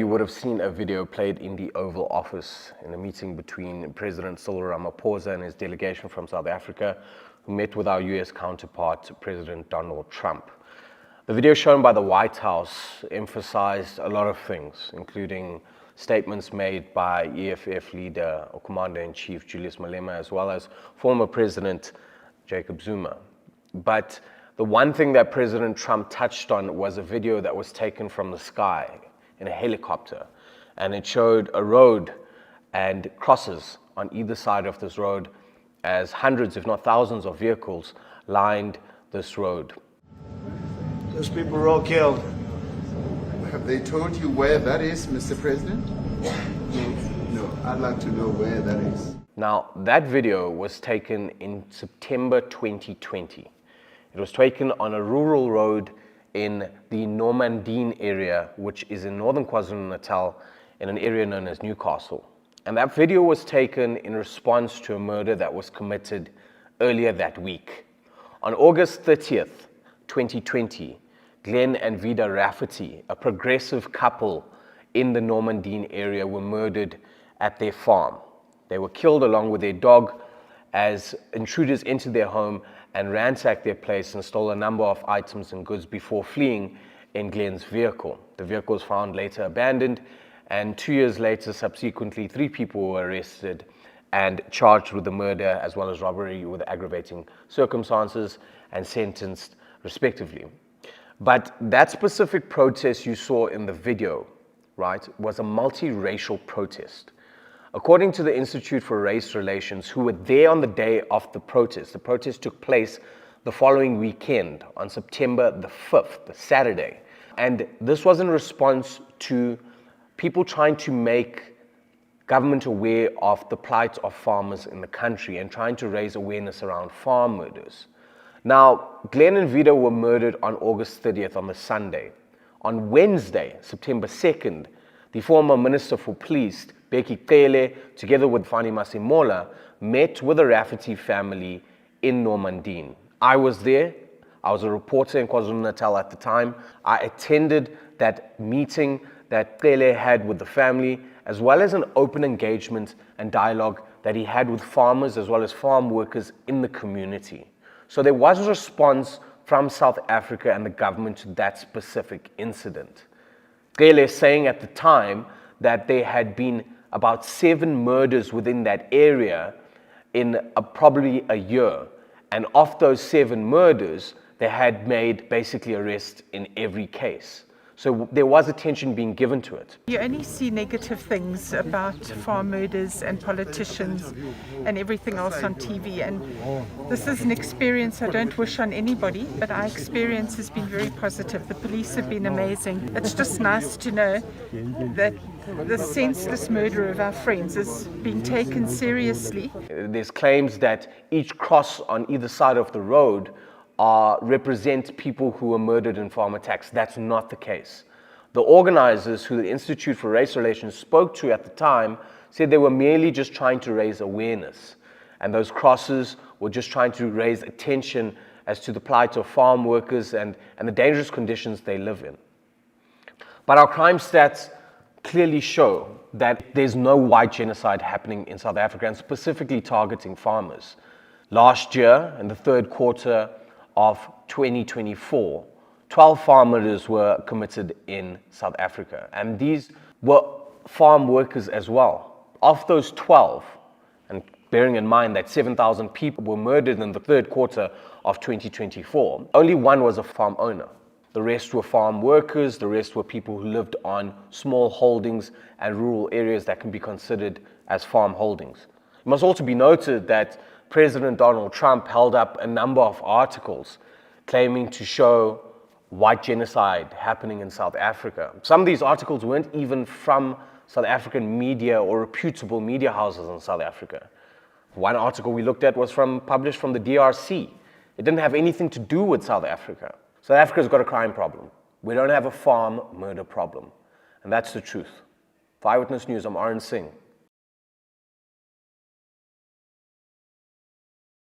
You would have seen a video played in the Oval Office in a meeting between President Cyril Ramaphosa and his delegation from South Africa, who met with our US counterpart, President Donald Trump. The video shown by the White House emphasized a lot of things, including statements made by EFF leader or Commander-in-Chief Julius Malema, as well as former President Jacob Zuma. But the one thing that President Trump touched on was a video that was taken from the sky in a helicopter, and it showed a road and crosses on either side of this road as hundreds, if not thousands, of vehicles lined this road. Those people were all killed. Have they told you where that is, Mr. President? No, I'd like to know where that is. Now, that video was taken in September 2020. It was taken on a rural road in the Normandin area, which is in northern KwaZulu-Natal, in an area known as Newcastle. And that video was taken in response to a murder that was committed earlier that week. On August 30th, 2020, Glen and Vida Rafferty, a progressive couple in the Normandin area, were murdered at their farm. They were killed along with their dog as intruders entered their home and ransacked their place and stole a number of items and goods before fleeing in Glen's vehicle. The vehicle was found later abandoned, and 2 years later, subsequently, 3 people were arrested and charged with the murder as well as robbery with aggravating circumstances and sentenced respectively. But that specific protest you saw in the video, right, was a multiracial protest. According to the Institute for Race Relations, who were there on the day of the protest took place the following weekend on September the 5th, the Saturday. And this was in response to people trying to make government aware of the plight of farmers in the country and trying to raise awareness around farm murders. Now, Glen and Vida were murdered on August 30th, on the Sunday. On Wednesday, September 2nd, the former Minister for Police, together with Fani Masimola, met with the Rafferty family in Normandin. I was there. I was a reporter in KwaZulu-Natal at the time. I attended that meeting that Cele had with the family, as well as an open engagement and dialogue that he had with farmers as well as farm workers in the community. So there was a response from South Africa and the government to that specific incident. Cele saying at the time that there had been about 7 murders within that area in probably a year. And of those 7 murders, they had made basically arrests in every case. So there was attention being given to it. You only see negative things about farm murders and politicians and everything else on TV. And this is an experience I don't wish on anybody, but our experience has been very positive. The police have been amazing. It's just nice to know that the senseless murder of our friends is being taken seriously. There's claims that each cross on either side of the road represent people who were murdered in farm attacks. That's not the case. The organizers, who the Institute for Race Relations spoke to at the time, said they were merely just trying to raise awareness. And those crosses were just trying to raise attention as to the plight of farm workers and the dangerous conditions they live in. But our crime stats clearly show that there's no white genocide happening in South Africa, and specifically targeting farmers. Last year, in the third quarter of 2024, 12 farm murders were committed in South Africa, and these were farm workers as well. Of those 12, and bearing in mind that 7,000 people were murdered in the third quarter of 2024, only 1 was a farm owner. The rest were farm workers, the rest were people who lived on small holdings and rural areas that can be considered as farm holdings. It must also be noted that President Donald Trump held up a number of articles claiming to show white genocide happening in South Africa. Some of these articles weren't even from South African media or reputable media houses in South Africa. One article we looked at was published from the DRC. It didn't have anything to do with South Africa. South Africa's got a crime problem. We don't have a farm murder problem. And that's the truth. For Eyewitness News, I'm Arun Singh.